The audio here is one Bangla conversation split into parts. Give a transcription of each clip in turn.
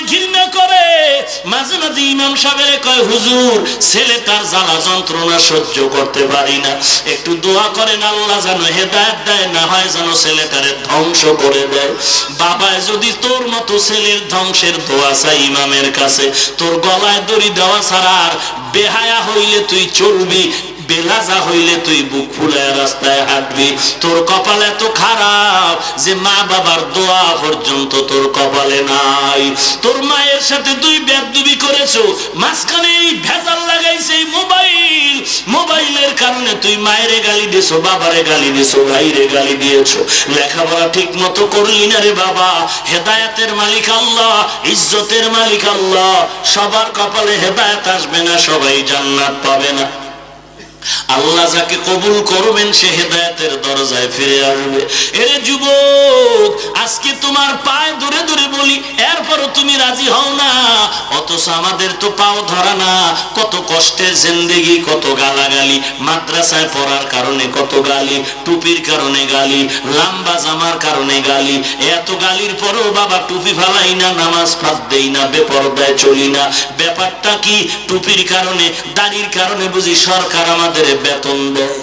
ঘৃণা করে। মাঝে মাঝে ইমাম সাহেবের কয়, হুজুর ছেলে তার জ্বালা যন্ত্রণা সহ্য করতে পারি না, একটু দোয়া করেন আল্লাহ যেন হেদায়েত দেয়, না হয় যেন ছেলেটারে ধ্বংস করে দেয়। বাবায় যদি তোর মতো ছেলের ধ্বংসের দোয়া চাই ইমামের কাছে, তোর গলায় দড়ি দেওয়া ছাড়া আর বেহায়া হইলে তুই চলবি, বেলাজা হইলে তুই বুক ফুলায় রাস্তায় হাঁটবি। তোর কপাল এত খারাপ যে মা বাবার দোয়া পর্যন্ত তোর কপালে নাই। তোর মায়ের সাথে তুই বেয়াদবি করেছো, মাঝখানে এই ভেজাল লাগাইছে এই মোবাইল, মোবাইলের কারণে তুই মায়েরে গালি দিয়েছো, বাবারে গালি দিয়েছো, ভাইরে গালি দিয়েছো। লেখাপড়া ঠিক মতো করলি না রে বাবা। হেদায়েতের মালিক আল্লাহ, ইজ্জতের মালিক আল্লাহ। সবার কপালে হেদায়েত আসবে না, সবাই জান্নাত পাবে না। আল্লাহ যাকে কবুল করবেন সে হেদায়েতের দরজায় ফিরে আসবে। এরে যুবক, আজকে তোমার পায়ে ধরে ধরে বলি, এরপরও তুমি রাজি হও না। অথচ আমাদের তো পাও ধরা না। কত কষ্টের জিন্দেগি, কত গালাগালি, মাদ্রাসায় পড়ার কারণে কত গালি, টুপির কারণে গালি, লম্বা জামার কারণে গালি। এত গালির পরেও বাবা টুপি ফালাই না, নামাজ ফাঁদ দেই না, বেপরদায় চলি না। ব্যাপারটা কি? টুপির কারণে, দাড়ির কারণে বুঝি সরকার আমাদের বেতন দেয়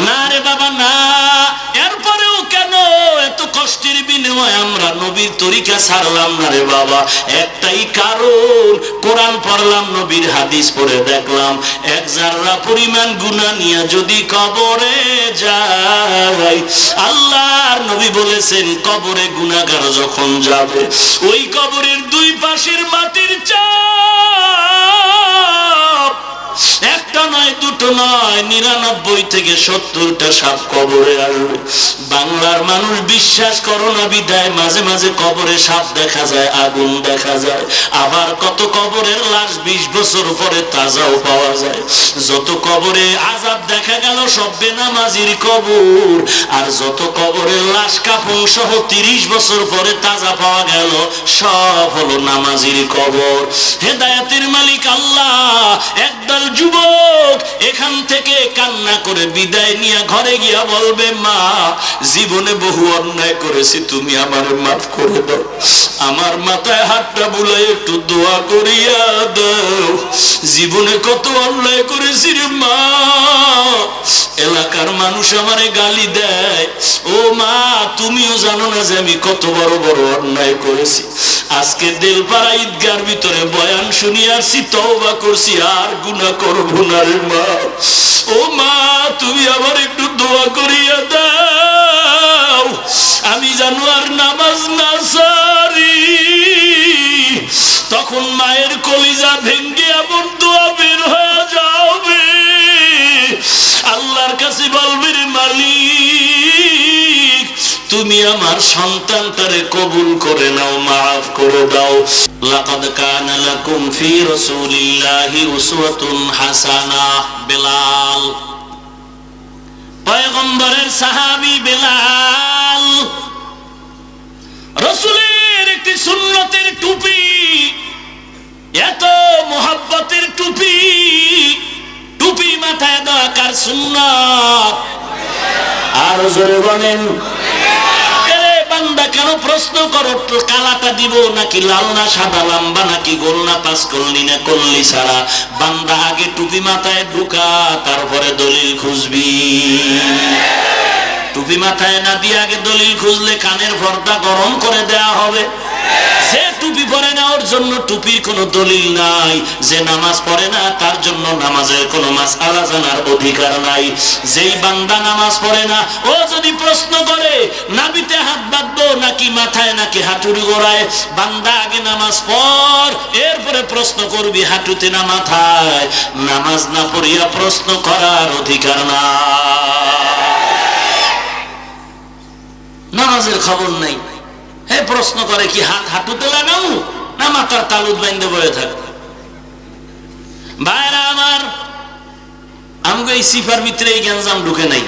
না রে বাবা, না। এরপরেও কেন এত কষ্টের বিনিময়ে আমরা নবীর তরিকা ছাড়লাম না রে বাবা? একটাই কারণ, কোরআন পড়লাম, নবীর হাদিস পড়ে দেখলাম, এক জাররা পরিমাণ গুনাহ নিয়ে যদি কবরে যাই, আল্লাহর নবী বলেছেন কবরে গুনাহগার যখন যাবে, ওই কবরের দুই পাশের মাটির চাপ একটা নয়, দুটো নয়, 99 থেকে 70টা সাপ কবরে আসবে। বাংলার মানুষ বিশ্বাস করো না বিদায় মাঝে মাঝে কবরে সাপ দেখা যায়, আগুন দেখা যায়। আবার কত কবরের লাশ 20 বছর পরে তাজাও পাওয়া যায়। যত কবরে আযাব দেখা গেল সব বেনামাজির কবর, আর যত কবরের লাশ কাফন সহ 30 বছর পরে তাজা পাওয়া গেল সব হলো নামাজির কবর। হেদায়েতের মালিক আল্লাহ। একদল যুবক এখান থেকে কান্না করে বিদায় নিয়ে ঘরে গিয়া বলবে, মা জীবনে বহু অন্যায় করেছি, তুমি আমারে মাফ করে দাও। আমার মাথায় হাতটা বুলাই একটু দোয়া করিয়া দাও। জীবনে কত অন্যায় করেছি রে মা, এলাকার মানুষ আমারে গালি দেয়। ও মা, তুমিও জানো না যে আমি কত বড় বড় অন্যায় করেছি। আজকে দেলপাড়া ঈদগার ভিতরে বয়ান শুনি আসছি, তওবা করছি, আর গুনাহ করব না রে মা। ও মা, তুমি আমার একটু দোয়া করিয়া দাও, আমি জানো আর নামাজ না সারি। তখন মায়ের কলিজা ভেঙ্গে এমন দোয়া বের হয়ে যাবে, আল্লাহর কাছে বলবে, রে মালিক তুমি আমার সন্তানটারে কবুল করে নাও, মাফ করে দাও। লাকাদ কানা লাকুম ফি রাসূলিল্লাহি উসওয়াতুন হাসানাহ। বেলাল, পয়গম্বরের সাহাবী বেলাল, রাসূলের একটি সুন্নতের টুপি, এত মোহাব্বতের টুপি, টুপি মাথায় দেওয়া কার সুন্নাত? আর জোরে বলেন। বান্দা কেন প্রশ্ন করো, কালাটা দিব নাকি লাল না সাদা, লম্বা নাকি গোল না পাঁচ কলনি না কলনি ছাড়া? বান্দা আগে টুপি মাথায় ঢুকা, তারপরে দলিল খুঁজবি। টুপি মাথায় না দিয়ে আগে দলিল খুঁজলে কানের পর্দা গরম করে দেয়া হবে। যে টুপি পরে না ওর জন্য টুপির কোনো দলিল নাই, যে নামাজ পড়ে না তার জন্য নামাজের কোনো মাসআলা জানার অধিকার নাই। যেই বান্দা নামাজ পড়ে না ও যদি প্রশ্ন করে নাভিতে হাত বাঁধবো নাকি মাথায় নাকি হাঁটুর গোড়ায়, বান্দা আগে নামাজ পড়, এরপরে প্রশ্ন করবি হাঁটুতে না মাথায়। নামাজ না পড়িয়া প্রশ্ন করার অধিকার না। নামাজের খবর নাই, হে প্রশ্ন করে কি হাত হাঁটুতে লাগাও না মাথার তালুত বাইন্ধে বয়ে থাকবে? ভাইরা আমার, আমাকে এই সিফার ভিতরে এই গ্যাঞ্জাম ঢুকে নাই।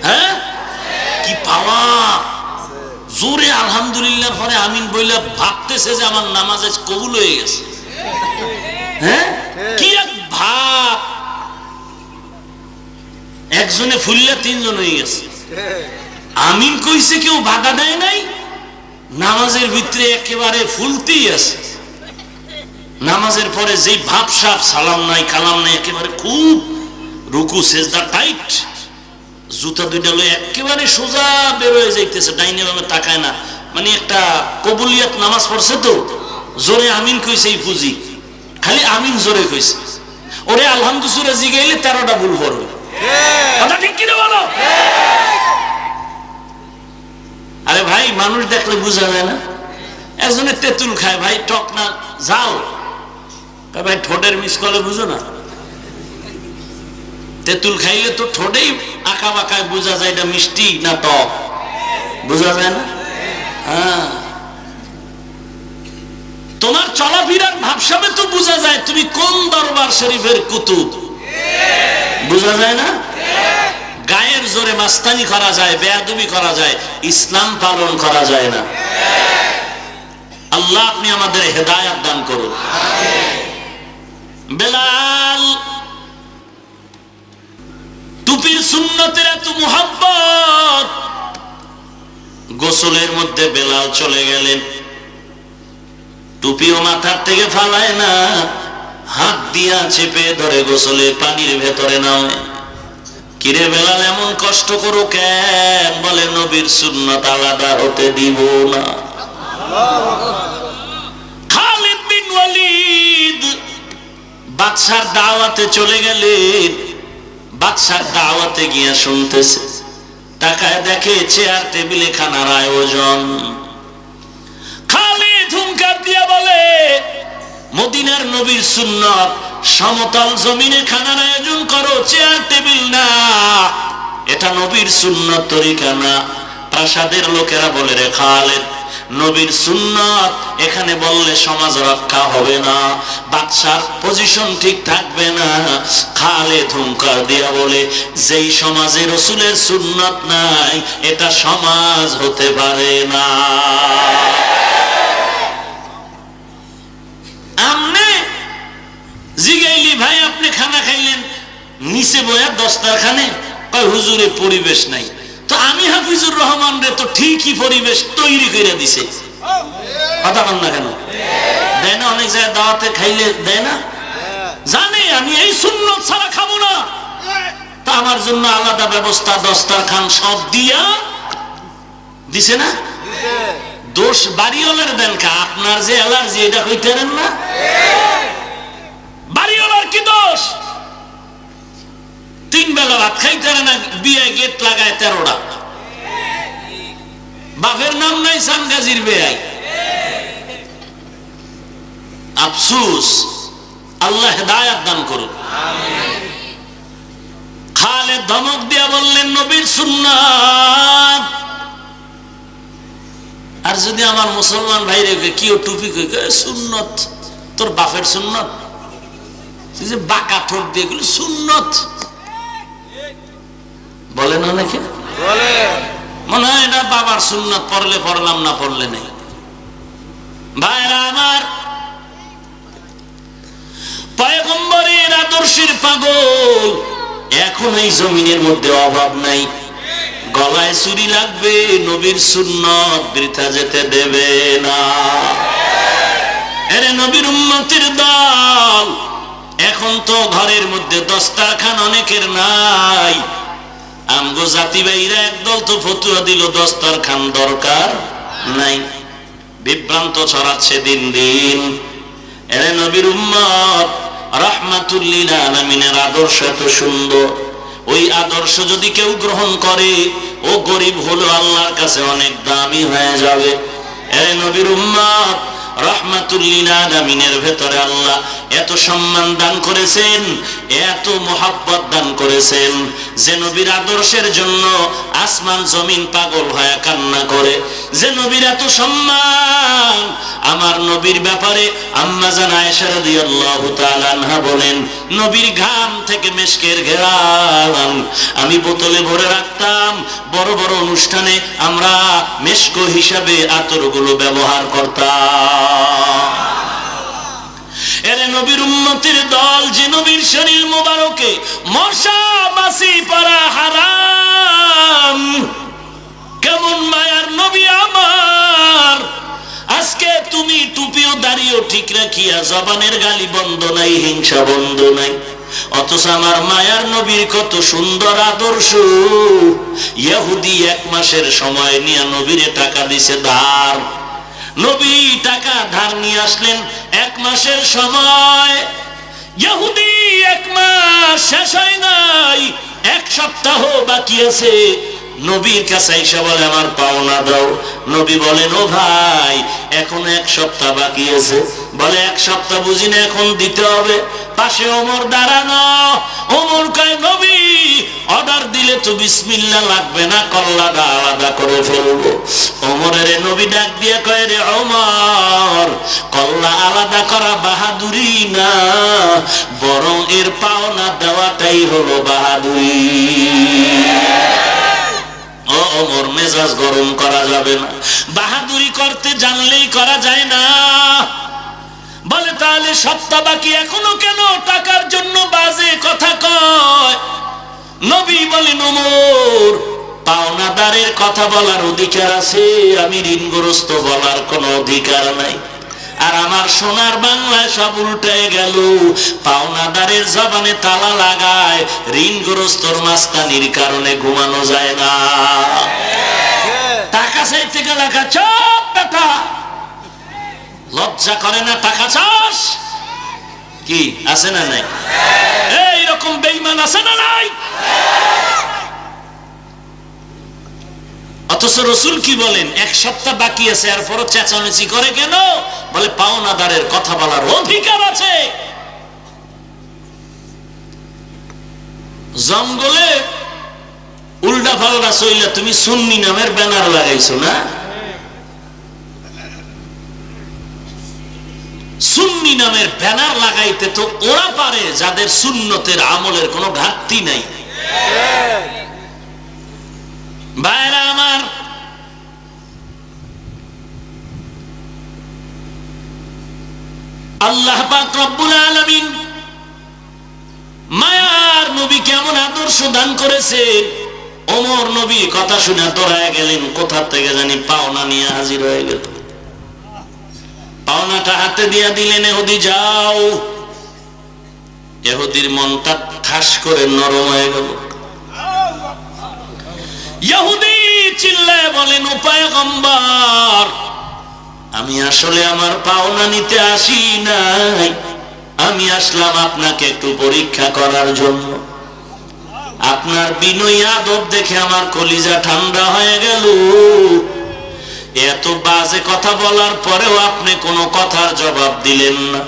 হ্যাঁ, কি পাওয়া! জোরে আলহামদুলিল্লাহ পরে আমিন বইলা ভাবতেছে যে আমার নামাজ আজ কবুল হয়ে গেছে। হ্যাঁ, কি এক ভাব! একজনে ফুললে 3 জন হয়ে গেছে। আমিন কইছে, কেউ বাধা দেয় নাই, নামাজের ভিতরে একেবারে ফুলতি আছে, নামাজের পরে যেই ভাবসাব, সালাম নাই কালাম নাই, একেবারে খুব রুকু সেজদা টাইট, জুতা দুইটা লয়ে একেবারে সোজা বের হয়ে যাইতেছে, ডাইনে বামে তাকায় না। মানে একটা কবুলিয়াত নামাজ পড়ছে তো, জোরে আমিন কইছে, এই পুঁজি খালি আমিন জোরে কইছে। ওরে আলহামদুলিল্লাহ জিগাইলে 13টা ভুল করবে, কথা ঠিক কিনা বলো? আরে ভাই, মানুষ দেখলে বোঝা যায় না? একজনে তেঁতুল খায়, ভাই টক না ঝাল, ভাই ঠোঁটের মিস করলে বুঝো না? তেঁতুল খাইলে তো ঠোঁটেই আঁকা বাঁকায় বোঝা যায় এটা মিষ্টি না টক, বোঝা যায় না? হ্যাঁ, তোমার চলাফেরার ভাবসাবে তো বোঝা যায় তুমি কোন দরবার শরীফের কুতুব, বোঝা যায় না? গায়ের জোরে মাস্তানি করা যায়, বেয়াদবি করা যায়, ইসলাম পালন করা যায় না। আল্লাহ আপনি আমাদের হেদায়েত দান করুন। বেলাল, টুপির সুন্নতের এত মুহাব্বত, গোসলের মধ্যে বেলাল চলে গেলেন, টুপিও মাথার থেকে ফালায় না, হাত দিয়া চেপে ধরে গোসলে পানির ভেতরে নামে। কিরে বেলাল, এমন কষ্ট করো কেন? বলে নবীর সুন্নাত আলাদা হতে দিব না। খালিদ বিন ওয়ালিদ বাদশার দাওয়াতে চলে গেলেন, বাদশার দাওয়াতে গিয়া শুনতেছে, টাকায় দেখে চেয়ার টেবিলে খানার আয়োজন। খালিদ হুঙ্কার দিয়া বলে, মদিনার নবীর সুন্নাত সমতল জমিনে খানার আয়োজন করো, চেয়ার টেবিল না, এটা নবীর সুন্নাত তরিকা না। প্রাসাদের লোকেরা বলে, রে খালিদ, নবীর সুন্নাত এখানে বললে সমাজ রক্ষা হবে না, বাদশার পজিশন ঠিক থাকবে না। খালিদ হুঙ্কার দিয়া বলে, যেই সমাজে রাসূলের সুন্নাত নাই এটা সমাজ হতে পারে না। আমনে জিগাইলি, ভাই আপনি খানা খাইলেন নিচে বয়া দস্তারখানে? কয় হুজুরে পরিবেশ নাই। তো আমি হাফিজুর রহমান রে তো ঠিকই পরিবেশ তৈরি করে দিছে, কথা বল না কেন? দেয় না? অনেক জায়গায় দাওয়াতে খাইলে দেয় না? জানে আমি এই সুন্নত ছাড়া খাবো না, তা আমার জন্য আলাদা ব্যবস্থা, দস্তারখান সব দিয়া দিছে না? দোষ বাড়িওয়ালার দেন কা? আপনার যে অ্যালার্জি এটা হইতে পারেন না? বাড়িওয়ালার কি দোষ? 3 বেলা ভাত খাইতে পারে না, বিয়ে গেট লাগায় 13টা, বাপের নাম নাই, সানগাজির বেয়াই। আফসোস, আল্লাহ হেদায়েত দান করুন। খালিদ ধমক দিয়া বললেন, নবীর সুন্নাত। আর যদি আমার মুসলমান ভাইরে কি ও টুপি সুন্নত, তোর বাপের সুন্নত, বাঁকা ঠোঁট দিয়ে গেল সুন্নত বলে না, নাকি মনে হয় এটা বাবার সুন্নত, পড়লে পড়লাম না পড়লে নেই। ভাইরা আমার, পয়গম্বরের আদর্শের পাগল এখন এই জমিনের মধ্যে অভাব নাই। গলায় চুরি লাগবে, নবীর সুন্নত বৃথা যেতে দেবে না। এরে নবীর উম্মতের দল, এখন তো ঘরের মধ্যে দস্তারখান অনেকের নাই। আমগো জাতি ভাইরা একদল তো ফতুয়া দিল দস্তারখান দরকার নাই, বিভ্রান্ত ছড়াচ্ছে দিন দিন। এরে নবীর উম্মত, রাহমাতুল লিল আলামিনের আদর্শ এত সুন্দর, ওই আদর্শ যদি কেউ গ্রহণ করে, ও গরিব হলো আল্লাহর কাছে অনেক দামি হয়ে যাবে। এরে নবীর উম্মত, রাহমাতুল লিল আলামিনের ভেতরে আল্লাহ এত সম্মান দান করেছেন, এত মহব্বত দান করেছেন যে নবীর আদর্শের জন্য আসমান জমিন পাগল হয়ে কান্না করে। যে নবীর এত সম্মান, আমার নবীর ব্যাপারে আম্মা জান আয়েশা রাদিয়াল্লাহু তাআলা আনহা বলেন, নবীর ঘাম থেকে মেশকের ঘেরান আমি বোতলে ভরে রাখতাম। বড় বড় অনুষ্ঠানে আমরা মেশক হিসাবে আতরগুলো ব্যবহার করতাম। এরে নবীর উম্মতের দল, যে নবীর শরীর মোবারকে মশা মাছি পড়া হারাম, কেমন মায়ার নবী আমার, আজকে তুমি টুপিও দাড়িও ঠিক রাখিয়া জবানের গালি বন্ধ নাই, হিংসা বন্ধ নাই, অথচ আমার মায়ার নবীর কত সুন্দর আদর্শ। ইহুদি 1 মাসের সময় নিয়ে নবীরে টাকা দিছে ধার, নবী টাকা ধার নিয়ে আসলেন 1 মাসের সময়। ইহুদি 1 মাস শেষ হয় নাই, 1 সপ্তাহ বাকি আছে। নবীর কাছে এসে বলে আমার পাওনা দাও। নবী বলেন ও ভাই এখন 1 সপ্তাহ বাকি আছে। বলে 1 সপ্তাহ বুঝি না, এখন দিতে হবে। পাশে ওমর দাঁড়ানো। ওমর কয় নবী অর্ডার দিলে তো বিসমিল্লাহ লাগবে না, কল্লাটা আলাদা করে ফেলবো। ওমরের নবী ডাক দিয়ে কয় রে ওমর, কল্লা আলাদা করা বাহাদুরি না, বরং এর পাওনা দেওয়াটাই হলো বাহাদুরি। ও ওমর, মেজাজ গরম করা যাবে না, বাহাদুরি করতে জানলেই করা যায় না। বলে তাহলে সপ্তাহ বাকি এখনো কেন টাকার জন্য বাজে কথা কয়? নবী বলেন ওমর, পাওনাদারের কথা বলার অধিকার আছে, আমি ঋণগ্রস্ত বলার কোনো অধিকার নাই। আর আমার সোনার বাংলায় সব উল্টে গেল, পাওনাদারের জবানে তালা লাগায়, ঋণগ্রস্তর মাস্তানির কারণে ঘুমানো যায় না। টাকা চাইতে গেলে চপ বেটা, লজ্জা করে না? টাকা চাস কি আছে না নাই? এইরকম বেঈমান আছে না নাই? অথচ রাসূল কি বলেন? 1 সপ্তাহ বাকি আছে, এরপরও চেঁচামেচি করে কেন? বলে পাওনাদারের কথা বলার অধিকার আছে। জঙ্গলে উল্টা পাল্টা চইলা তুমি সুন্নি নামের ব্যানার লাগাইছো না? সুন্নি নামের ব্যানার লাগাইতে তো ওরা পারে যাদের সুন্নতের আমলের কোনো ঘাটতি নাই। ভাইরা আমার, আল্লাহ পাক রব্বুল আলামিন মায়ার নবী কেমন আদর্শ দান করেছেন। ওমর নবী কথা শুনে দৌড়ায় গেলেন, কোথা থেকে জানি পাওনা নিয়ে হাজির হয়ে গেল। পাওনাটা হাতে দিয়া দিলেন, ইহুদি যাও। ইহুদির মনটা ঠাস করে নরম হয়ে গেল। ইহুদি চিল্লায় বলেন ও পয়গম্বর, আমি আসলে আমার পাওনা নিতে আসি নাই, আমি আসলাম আপনাকে একটু পরীক্ষা করার জন্য। আপনার বিনয়ী আদব দেখে আমার কলিজা ঠান্ডা হয়ে গেল। এত বাজে কথা বলার পরেও আপনি কোনো কথার জবাব দিলেন না।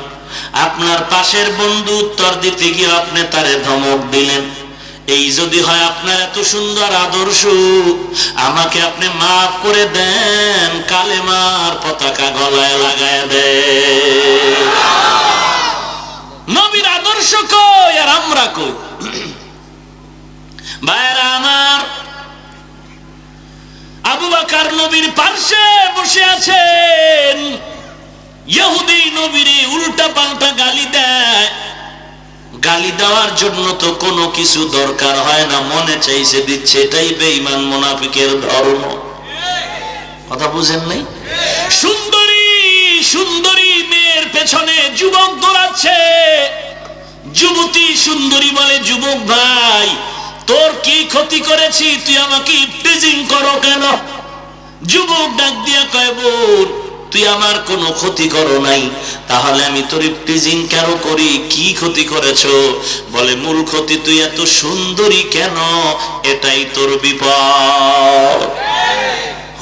আপনার পাশের বন্ধু উত্তর দিতে গিয়ে আপনি তারে ধমক দিলেন। এই যদি হয় আপনার এত সুন্দর আদর্শ, আমাকে আপনি মাফ করে দেন, কালেমার পতাকা গলায় লাগায় দেন। নবীর আদর্শ কই আর আমরা কই? ভাইরা আমার, আবু বকর নবীর পাশে বসে আছেন। ইহুদি নবীরে উল্টা পাল্টা গালি দেয়। গালি দেওয়ার জন্য তো কোনো কিছু দরকার হয় না, মনে চাইছে দিচ্ছে। এটাই বেঈমান মুনাফিকের ধর্ম। কথা বুঝেন নাই? সুন্দরী সুন্দরী মেয়ের পেছনে যুবক দৌড়াচ্ছে। যুবতী সুন্দরী বলে, যুবক ভাই তোর কি ক্ষতি করেছি, তুই আমাকে ইফটিজিং করো কেন? যুবক ডাক দিয়া কয়, বোন তুই আমার কোনো ক্ষতি করো নাই, তাহলে আমি তোর ইফটিজিং কেন করি? কি ক্ষতি করেছো? বলে মূল ক্ষতি তুই এত সুন্দরী কেন, এটাই তোর বিপদ।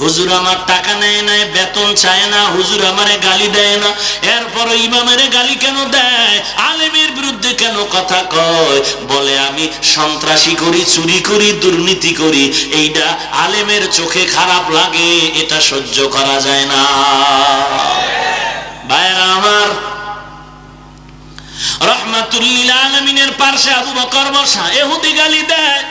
হুজুর আমার টাকা নেয় নাই, বেতন চায় না, হুজুর আমারে গালি দেয় না, এরপর ইমামের গালি কেন দেয়, আলেমের বিরুদ্ধে কেন কথা কয়? বলে আমি সন্ত্রাসী করি, চুরি করি, দুর্নীতি করি, এইটা আলেমের চোখে খারাপ লাগে, এটা সহ্য করা যায় না। ভাইরা আমার, রহমাতুল লিল আলামিনের পাশে আবু বকর বসা। ইহুদি গালি দেয়,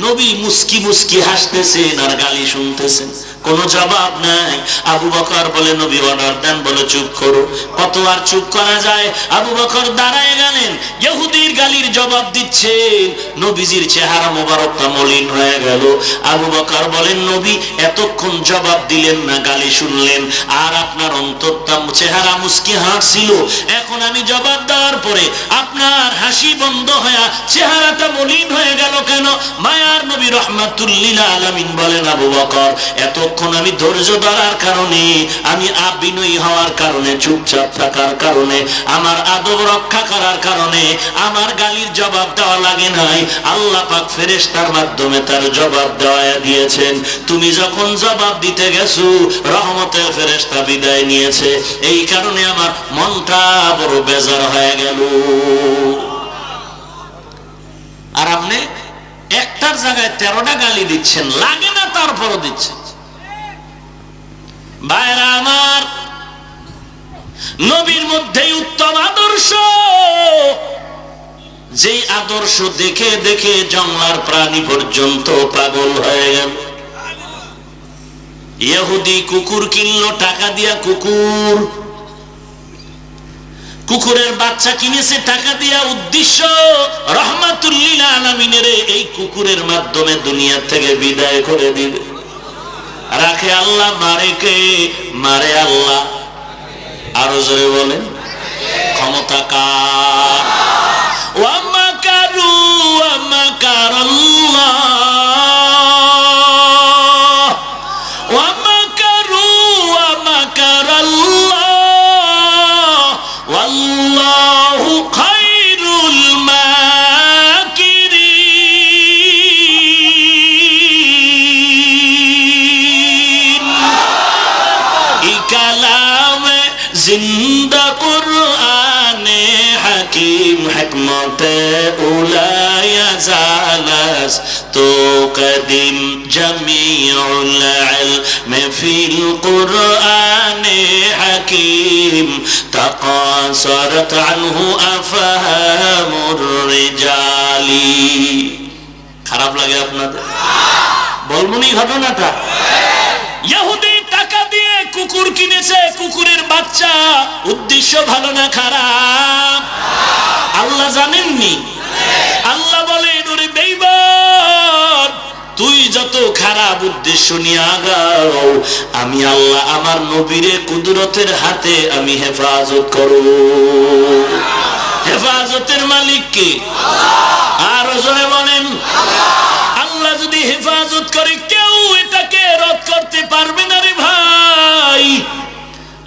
নবী মুস্কি মুস্কি হাসতেছেন আর গালি শুনতেছেন। কোনো জবাব নাই। আবু বকর বলে নবী অর্ডার দেন, বলে চুপ করো। কত আর চুপ করা যায়? আবু বকর দাঁড়ায় গেলেন, ইহুদির গালির জবাব দিচ্ছেন। নবীজির চেহারা মোবারকটা মলিন হয়ে গেল। আবু বকর বলেন, নবী এতক্ষণ জবাব দিলেন না, গালি শুনলেন, আর আপনার অন্তরটা চেহারা মুস্কি হাসছিল। এখন আমি জবাব দেওয়ার পরে আপনার হাসি বন্ধ হয়ে চেহারাটা মলিন হয়ে গেল কেন? মায়ার নবী রাহমাতুল্লিল আলামিন বলেন, আবু বকর এতক্ষণ আমি ধৈর্য ধরার কারণে, আমি বিনয়ী হওয়ার কারণে, চুপচাপ থাকার কারণে, আমার আদব রক্ষা করার কারণে আমার গালির জবাব দেওয়া লাগে নাই। আল্লাহ পাক ফেরেশতার মাধ্যমে তার জবাব দেওয়া দিয়েছেন। তুমি যখন জবাব দিতে গেছো, রহমতের ফেরেশতা বিদায় নিয়েছে, এই কারণে আমার মনটা বড় বেজার হয়ে গেল। আর আপনি একটার জায়গায় 13টা গালি দিচ্ছেন, লাগে না তারপরও দিচ্ছেন। ভাইরা আমার, নবীর মধ্যেই উত্তম আদর্শ, যেই আদর্শ দেখে দেখে জঙ্গলার প্রাণী পর্যন্ত পাগল হয়ে গেল। ইহুদি কুকুর কিনলো টাকা দিয়া, কুকুরের বাচ্চা কিনেছে টাকা দিয়া, উদ্দেশ্য রহমাতুল্লিল আলামিনের এই কুকুরের মাধ্যমে দুনিয়া থেকে বিদায় করে দিবে। রাখে আল্লাহ, মারে কে? মারে আল্লাহ। আরো জোরে বলেন, ক্ষমতা কার? ওয়া মাকারু ওয়া মাকারাল্লাহ, ওয়া মাকারু ওয়া মাকারাল্লাহ, ওয়াল্লাহু খায়রুল মাকিরিন। এই কালামে জিন্দা কুরআনে হাকিম, হিকমতে উলায় জালাস তো কদিম, জামিউল ইলম ফিল কুরআনে হাকিম, তাকাসারাত আনহু আফহামুর রিজালি। খারাপ লাগে আপনাদের? বলবনি ঘটনাটা? ইহুদি টাকা দিয়ে কুকুর কিনেছে, কুকুরের বাচ্চা, উদ্দেশ্য ভালো না খারাপ? আল্লাহ জানেননি? আল্লাহ বলেন, ওরে বেঈমান, তুই যত খারাপ উদ্দেশ্য নিয়ে আগাও, আমি আল্লাহ আমার নবীরে কুদরতের হাতে আমি হেফাজত করব। হেফাজতের মালিক কে? আর জোরে বলেন, আল্লাহ যদি হেফাজত করে, কেউ এটাকে রদ করতে পারবে না রে ভাই।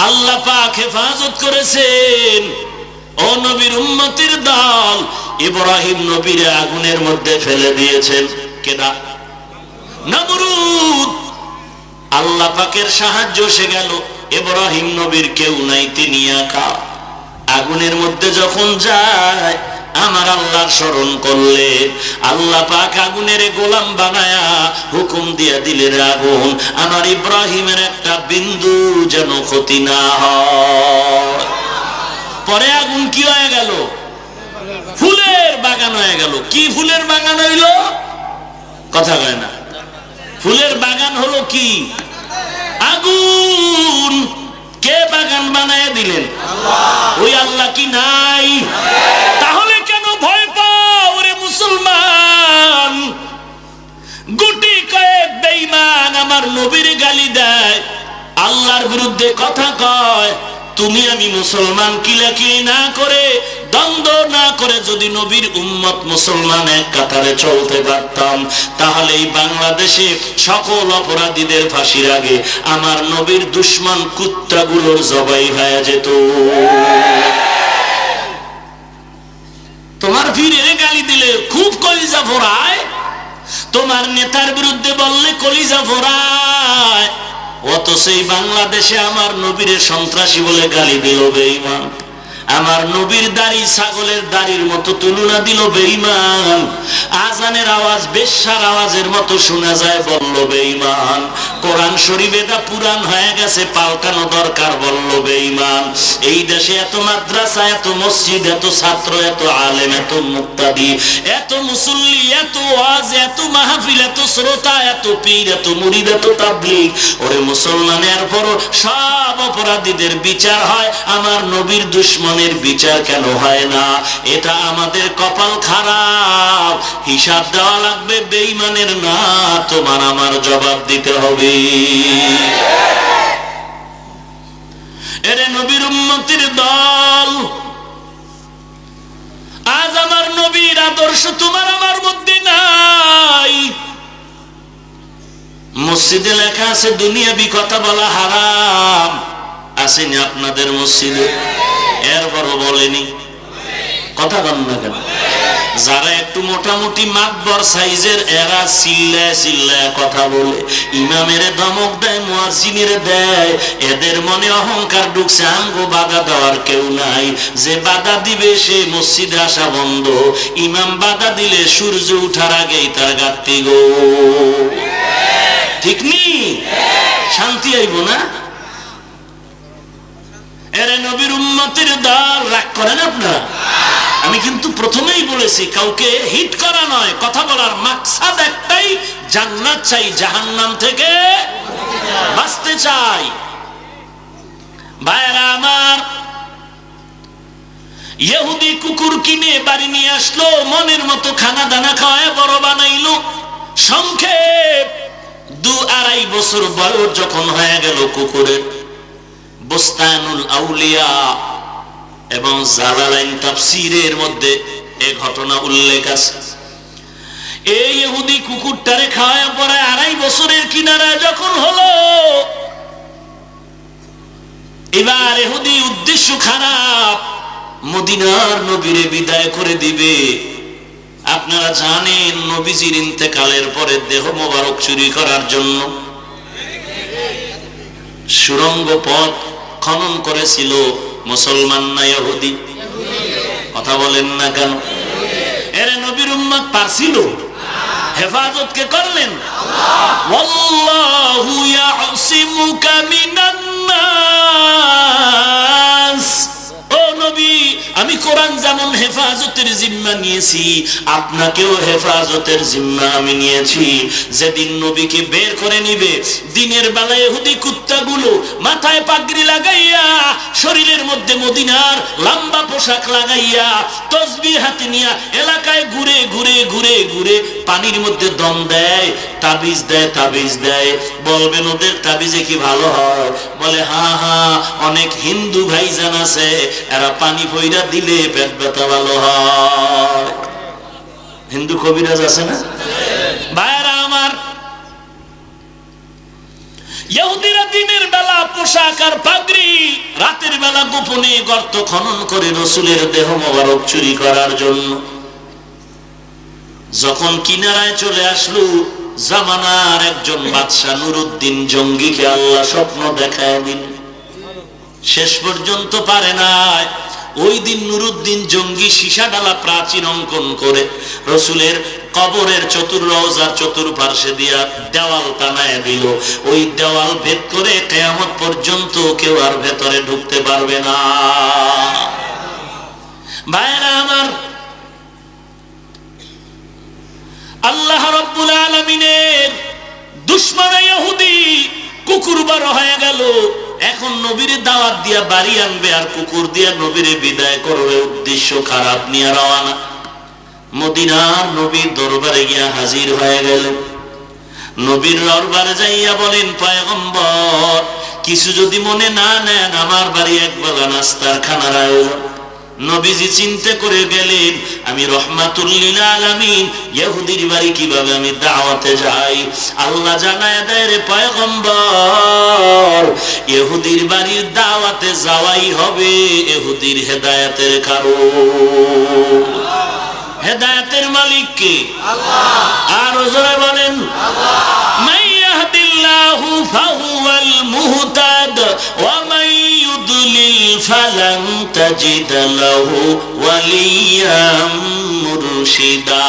আল্লাহ পাক হেফাজত করেছেন। ও নবীর উম্মতের দল, ইব্রাহিম নবীর আগুনের মধ্যে ফেলে দিয়েছেন কেডা? নমরুদ। আল্লাহ পাকের সাহায্য এসে গেল, ইব্রাহিম নবীর কেউ নাই, তিনি একা। আগুনের মধ্যে যখন যায়, আমার আল্লাহর স্মরণ করলে আল্লাহ পাক আগুনের গোলাম বানায়া হুকুম দিয়া দিলেন, আগুন আমার ইব্রাহিমের একটা বিন্দু যেন ক্ষতি না হয়। পরে আগুন কি হয়ে গেল? ফুলের বাগান হয়ে গেল। কি ফুলের বাগান হইল? কথা কয় না। ফুলের বাগান হলো কি? আগুন। কে বাগান বানায় দিলেন? ওই আল্লাহ কি নাই? তাহলে কেন ভয় পাও রে মুসলমান? গুটি কয়েক বেঈমান আমার নবীর গালি দেয়, আল্লাহর বিরুদ্ধে কথা কয়। তুমি আমি মুসলমান কিলাকিলি না করে, দ্বন্দ্ব না করে যদি নবীর উম্মত মুসলমান এক কাতারে চলতে পারতাম, তাহলে এই বাংলাদেশে সকল অপরাধীদের ফাঁসির আগে আমার নবীর দুশমন কুত্তাগুলোর জবাই হয়ে যেত। তোমার পীরের গালি দিলে খুব কলিজা ফোড়ায়, তোমার নেতার বিরুদ্ধে বললে কলিজা ফোড়ায়, অথচ এই বাংলাদেশে আমার নবীরে সন্ত্রাসী বলে গালি দিল বেঈমান। আমার নবীর দাড়ি ছাগলের দাড়ির মতো তুলনা দিল বেঈমান। আজানের আওয়াজ বেশ্যার আওয়াজের মতো শোনা যায়, বলল বেঈমান। কোরআন শরীফ এটা পুরান হয়ে গেছে, পাল্টানো দরকার, বলল বেঈমান। এই দেশে এত মাদ্রাসা, এত মসজিদ, এত ছাত্র, এত আলেম, এত মুক্তাদি, এত মুসল্লি, এত ওয়াজ, এত মাহফিল, এত শ্রোতা, এত পীর, এত মুরিদ, এত তাবলীগ। ওরে মুসলমানের পরও সব অপরাধীদের বিচার হয়, আমার নবীর দুশমনের বিচার কেন হয় না? এটা আমাদের কপাল খারাপ। হিসাব দেওয়া লাগবে বেঈমানের, না তোমার আমার জবাব দিতে হবে। এরে নবীর উম্মতের দল, আজ আমার নবীর আদর্শ তোমার আমার মধ্যে নাই। মসজিদে লেখা আছে দুনিয়াবি কথা বলা হারাম, আসেনি আপনাদের মসজিদে? এরপরও বলেনি, কথা বল না কেন? যারা একটু মোটামুটি মাতবর সাইজের, এরা চিল্লায় চিল্লায় কথা বলে, ইমামের ধমক দেয়, মুয়াজ্জিনের দেয়। এদের মনে অহংকার ঢুকছে, আঙ্গো বাধা দেওয়ার কেউ নাই। যে বাধা দিবে সে মসজিদে আসা বন্ধ। ইমাম বাধা দিলে সূর্য উঠার আগেই তার গাত্তি গো, ঠিক নি? শান্তি আইব না? এরে নবীর উম্মতের দল, রাগ করেন আপনারা? আমি কিন্তু প্রথমেই বলেছি, কাউকে হিট করা নয়, কথা বলার মাকসাদ একটাই, জান্নাত চাই, জাহান্নাম থেকে বাঁচতে চাই। ভাইরা আমার, ইহুদি কুকুর কিনে বাড়ি নিয়ে আসলো, মনের মতো খানা দানা খাওয়ায় বড় বানাইলো। সংক্ষেপ 2-2.5 বছর বয়স যখন হয়ে গেল কুকুরের, বুস্তানুল আউলিয়া এবং জালালাইন তাফসীরের মধ্যে এই ঘটনা উল্লেখ আছে। এই ইহুদি কুকুরটারে খাওয়ায় পরে 2.5 বছরের কিনারা যখন হলো, এবার ইহুদি উদ্দেশ্য খারাপ, মদিনার নবীরে বিদায় করে দিবে। আপনারা জানেন নবীজির ইন্তেকালের পরে দেহ মোবারক চুরি করার জন্য সুড়ঙ্গ পথ খনন করেছিল মুসলমান না ইহুদি? কথা বলেন না কেন? এর নবীর উম্মত পারছিল? হেফাজত কে করলেন? ওয়াল্লাহু ইয়াসিমুকা মিনান নাস। ও নবী, আমি কোরআন যেমন হেফাজতের জিম্মা নিয়েছি, আপনাকেও হেফাজতের জিম্মা আমি নিয়েছি। যেদিন নবীকে বের করে নিবে, দিনের বেলায় ইহুদি কুত্তাগুলো মাথায় পাগড়ি লাগাইয়া, শরীরের মধ্যে মদিনার লম্বা পোশাক লাগাইয়া, তসবিহ হাতে নিয়ে এলাকায় ঘুরে ঘুরে ঘুরে ঘুরে পানির মধ্যে দম দেয়, তাবিজ দেয়, তাবিজ দেয়। বলবেন ওদের তাবিজে কি ভালো হয়? বলে হ্যাঁ হ্যাঁ, অনেক হিন্দু ভাইজান আছে, এরা পানি পয়রা দিলে পেট ব্যথা ভালো হয়। হিন্দু কবিরাজ আছে না? ভাইরা আমার, ইহুদিরা দিনের বেলা পোশাক আর পাগড়ি, রাতের বেলা গোপনে গর্ত খনন করে রাসূলের দেহ মোবারক চুরি করার জন্য। যখন কিনারায় চলে আসলো, জামানার একজন বাদশা নুরউদ্দিন জঙ্গিকে আল্লাহ স্বপ্ন দেখায় দিল। শেষ পর্যন্ত পারে নাই। ওই দিন নুরউদ্দিন জঙ্গি সীসা ডালা প্রাচীর অঙ্কন করে রাসূলের কবরের রওজার চতুর্পার্শ্বে দিয়া দেওয়াল টানায় দিল। ওই দেওয়াল ভেদ করে কিয়ামত পর্যন্ত কেউ আর ভেতরে ঢুকতে পারবে না। ভাইরা আমার, আল্লাহ রাব্বুল আলামিনের দুশমন ইহুদি কুকুর বড় হয়ে গেল। এখন নবীর দাওয়াত দিয়া বাড়ি আনবে আর কুকুর দিয়া নবীরে বিদায় করবে, উদ্দেশ্য খারাপ নিয়ে রওনা। মদিনার নবীর দরবারে গিয়া হাজির হয়ে গেলেন। নবীর দরবারে যাইয়া বলেন, পয়গম্বর, কিছু যদি মনে না নেন, আমার বাড়ি একবেলা নাস্তার খানার আয়োজন। নবীজি চিন্তা করে গেলেন, আমি রহমাতুল লিল আলামিন, ইহুদির বাড়ি কিভাবে আমি দাওয়াতে যাই? আল্লাহ জানায় দেয়, রে পয়গম্বর, ইহুদির বাড়ির দাওয়াতে যাওয়াই হবে ইহুদির হেদায়েতের কারণ। হেদায়েতের মালিক কে? আল্লাহ। আর জোরে বলেন, আল্লাহ। মান ইয়াহদিল্লাহু ফাহুয়াল মুহতাদ ওয়া মান ইউদ্লিল ফালান তাজিদ লাহু ওয়ালিয়াম মুরশিদা।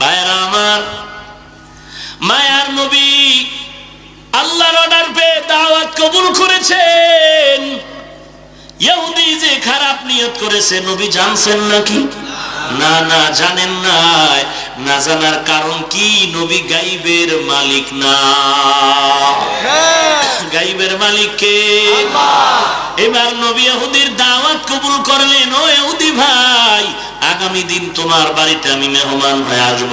ভাইরা আমার, মায়ার নবী আল্লাহর অর্ডার পেয়ে দাওয়াত কবুল করেছেন। ইহুদি যে খারাপ নিয়ত করেছে নবী জানছেন নাকি? না না, জানেন না। না জানার কারণ কি? নবী গাইবের মালিক না। গাইবের মালিক কে? এবার নবী ইহুদির দাওয়াত কবুল করলেন। ও ইহুদি ভাই, আগামী দিন তোমার বাড়িতে আমি মেহমান হয়ে আসব।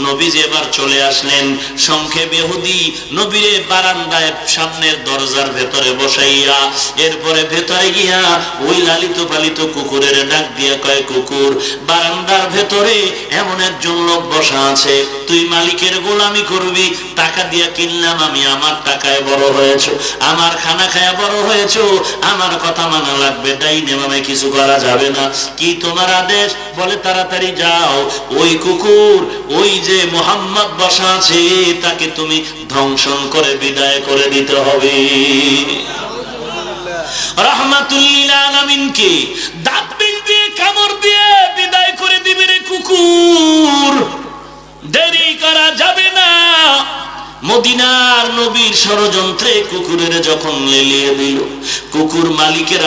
নবীজি এবার চলে আসলেন। সংক্ষেপ ইহুদি নবীরে বারান্দায় সামনের দরজার ভেতরে বসাইয়া এরপরে ভেতরে গিয়া ওই লালিত পালিত কুকুরের ডাক দিয়া কয়, কুকুর, বারান্দার ভেতরে এমন একজন লোক বসা আছে, তুই মালিকের গোলামি করবি, টাকা দিয়া কিনলাম আমি, আমার টাকায় বড় হয়েছো, আমার খানা খায়া বড় হয়েছো, আমার কথা মানা লাগবে, ডাইনে বামে কিছু করা যাবে না। কি তোমার আদেশ? বলে তাড়াতাড়ি যাও, ওই কুকুর, ওই যে মুহাম্মদ বসা আছে, তাকে তুমি ধ্বংসন করে বিদায় করে দিতে হবে। রাহমাতুল লিল আলামিনকে দাঁত দিয়ে কামড় দিয়ে বিদায় করে দিবে রে কুকুর। দেরি করা যাবে না। মদিনার নবীর ষড়যন্ত্রে কুকুরের যখন লেলিয়ে দিল, কুকুর মালিকের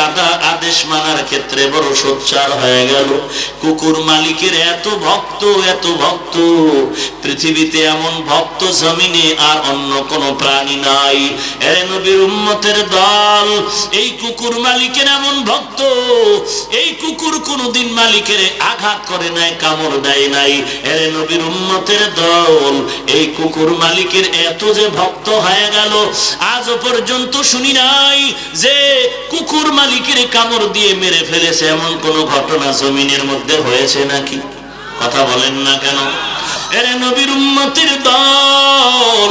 আদেশ মানার ক্ষেত্রে বড় সোচ্চার হয়ে গেল। কুকুর মালিকের এত ভক্ত, এত ভক্ত, পৃথিবীতে এমন ভক্ত জমিনে আর অন্য কোন প্রাণী নাই। এ নবীর উম্মতের দল, এই কুকুর মালিকের এমন ভক্ত, এই কুকুর কোনদিন মালিকের আঘাত করে নাই, কামড় দেয় নাই। এ নবীর উম্মতের দল, এই কুকুর মালিকের এত যে ভক্ত হয়ে গেল, আজও পর্যন্ত শুনি নাই যে কুকুর মালিকের কামড় দিয়ে মেরে ফেলেছে এমন কোন ঘটনা জমিনের মধ্যে হয়েছে নাকি? কথা বলেন না কেন? এরে নবীর উম্মতের দল,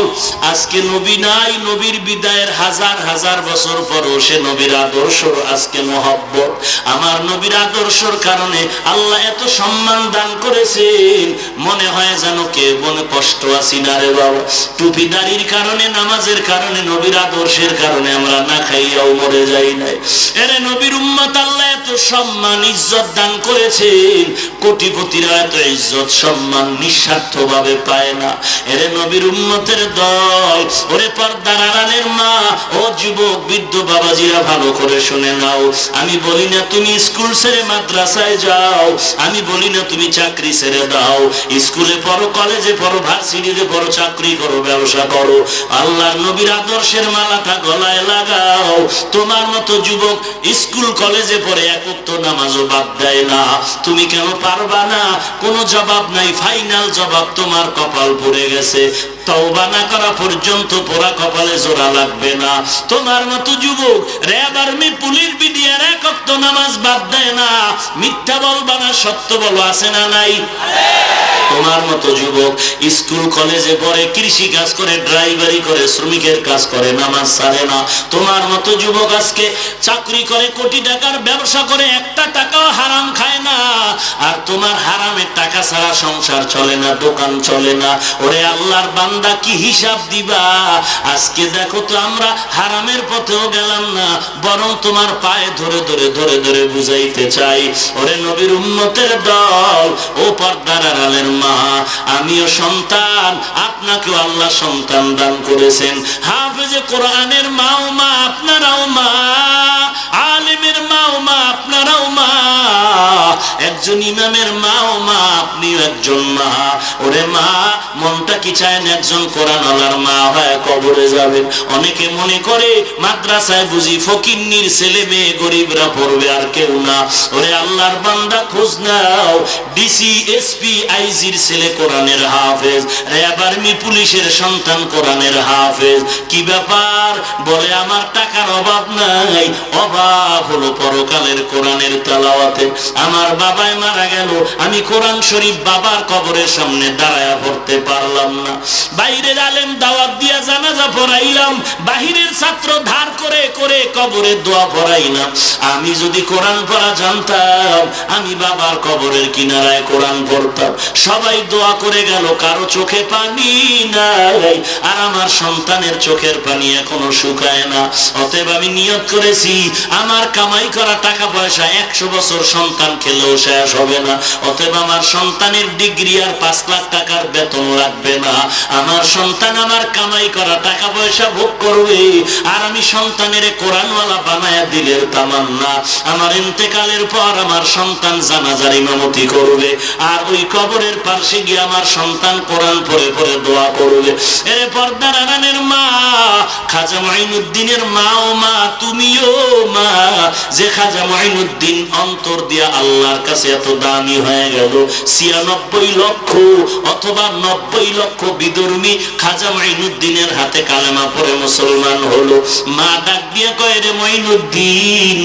আজকে নবী নাই, নবীর বিদায়ের হাজার হাজার বছর পরও সে নবীর আদর্শ আজকে মহব্বত। আমার নবীর আদর্শর কারণে আল্লাহ এত সম্মান দান করেছেন, মনে হয় যেন কে মনে কষ্ট আছি না রে বাবা। টুপি দাড়ির কারণে, নামাজের কারণে, নবীর আদর্শের কারণে আমরা না খাইয়াও মরে যাই নাই। এরে নবীর উম্মত, আল্লাহ এত সম্মান ইজ্জত দান করেছেন, কোটিপতিরা এত ইজ্জত সম্মান নিঃস্বার্থ ভাবে পায় না। এরে নবীর উম্মতের দল, ওরে পর্দার আড়ালের মা, ও যুবক বৃদ্ধ বাবাজিরা, ভালো করে শুনে নাও। আমি বলি না তুমি স্কুল ছেড়ে মাদ্রাসায় যাও, আমি বলি না তুমি চাকরি ছেড়ে দাও, স্কুলে পড়ো, কলেজে পড়ো, ভার্সিটিতে পড়ো, চাকরি করো, ব্যবসা করো, আল্লাহর নবীর আদর্শের মালাটা গলায় লাগাও। তোমার মতো যুবক স্কুল কলেজে পড়ে এক ওয়াক্ত নামাজও বাদ দেয় না, তুমি কেন পারবা না? কোনো জবাব নাই, ফাইনাল জবাব তোমার কপাল পড়ে গেছে। তওবা না করা পর্যন্ত পোড়া কপালে জোড়া লাগবে না। তোমার মতো যুবক র‍্যাব, আর্মি, পুলিশ, বিডিআর এক ওয়াক্ত নামাজ বাদ দেয় না, মিথ্যা বলবা না, সত্য বলো, আছে না নাই? তোমার মতো যুবক স্কুল কলেজে পড়ে, কৃষি কাজ করে, ড্রাইভারি করে, শ্রমিকের কাজ করে, নামাজ ছাড়ে না। তোমার মতো যুবক আজকে চাকরি করে, কোটি টাকার ব্যবসা করে, একটা টাকাও হারাম খায় না। আর তোমার হারামের টাকা ছাড়া সংসার চলে না, দোকান চলে না। ওরে আল্লাহর বান্দা, কি হিসাব দিবা? আজকে দেখো তো, আমরা হারামের পথেও গেলাম না, বরং তোমার পায়ে ধরে ধরে ধরে ধরে বুঝাইতে চাই। ওরে নবীর উম্মতের দল, ও পর্দার আড়ালের মা, আমিও সন্তান, আপনাকেও আল্লাহ সন্তান দান করেছেন। হাফেজে কোরআনের মাও মা, আপনারাও মা, আলেমের মাও মা, আপনারাও মা, একজন ইমামের মাও মা, আপনিও একজন মা। ওরে মা, মনটা কি চায় না একজন কোরআনওয়ালার মা হয় কবরে যাবেন? অনেকে মনে করে মাদ্রাসায় বুঝি ফকিন্নির ছেলে মেয়ে গরিবরা পড়বে, আর কেউ না। ওরে আল্লাহর বান্দা, খোঁজ নাও, ডিসি, এসপি, আইজির ছেলে কোরআনের হাফেজ, র‍্যাব, আর্মি, পুলিশের সন্তান কোরআনের হাফেজ। কি ব্যাপার? বলে আমার টাকার অভাব নাই, অভাব হলো পরকালের কোরআনের তেলাওয়াতে। আমার বাবাই মারা গেল, আমি কোরআন শরীফ শরীফ বাবার কবরের সামনে দাঁড়ায়া পড়তে পারলাম না। বাইরের আলেম দাওয়াত দিয়া জানাজা পড়াইলাম, বাহিরের ছাত্র ধার করে করে কবরে দোয়া পড়াইলাম। আমি যদি কোরআন পড়া জানতাম, আমি বাবার কবরের কিনারায় কোরআন পড়তাম। সবাই দোয়া করে গেল, কারো চোখে পানি নাই, আর আমার সন্তানের চোখের পানি এখনো শুকায় না। অতএব আমি নিয়ত করেছি, আমার কামাই করা টাকা পয়সা 100 বছর সন্তান খেলেও শেষ হবে না। অতএব আমার সন্তানের ডিগ্রি আর 5 লাখ টাকার বেতন লাগবে না। আমার সন্তান আমার কামাই করা টাকা পয়সা ভোগ করবে, আর আমি সন্তানের কোরআনওয়ালা বানায়া দিলের তামান্না, আমার ইন্তেকালের পর আমার সন্তান জানাজার ইমামতি করবে, আর ওই কবরের পাশে গিয়ে আমার সন্তান কোরআন পড়ে পড়ে দোয়া করবে। এর পর্দার আড়ালের মা, খাজা মাইনুদ্দিনের মা, ও মা তুমিও মা, যে খাজা মাইনুদ্দিন অন্তর দিয়া আল্লাহর কাছে এত দামি হয়ে গেল। 96 লক্ষ অথবা 90 লক্ষ বিধর্মী খাজা মাইনুদ্দিনের হাতে কালেমা পড়ে মুসলমান হলো। মা ডাক দিয়ে কয়, রে মাইনুদ্দিন,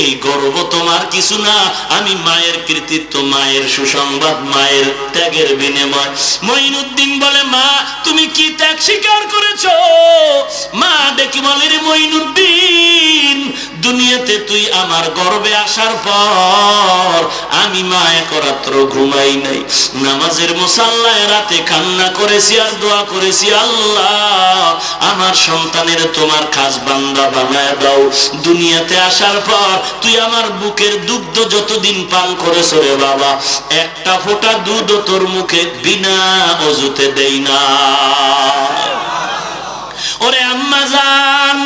এই গর্ব তোমার কিছু না, আমি মায়ের কৃতিত্ব, মায়ের সুসংবাদ, মায়ের ত্যাগের বিনিময়। মাইনুদ্দিন বলে, মা তুমি কি ত্যাগ স্বীকার করেছো? মা ডেকে বলে, রে মাইনুদ্দিন, দুনিয়াতে তুই আমার গর্বে আসার পর আমি মা এক রাত্র ঘুমাই নাই, নামাজের মুসাল্লায় রাতে কান্না করেছি আর দোয়া করেছি, আল্লাহ আমার সন্তানের তোমার খাস বান্দা বানায় দাও। দুনিয়াতে আসার পর তুই আমার বুকের দুগ্ধ যতদিন পান করেছ রে বাবা, একটা ফোঁটা দুধ তোর মুখে বিনা অজুতে দেই না। ওরে আম্মা জান,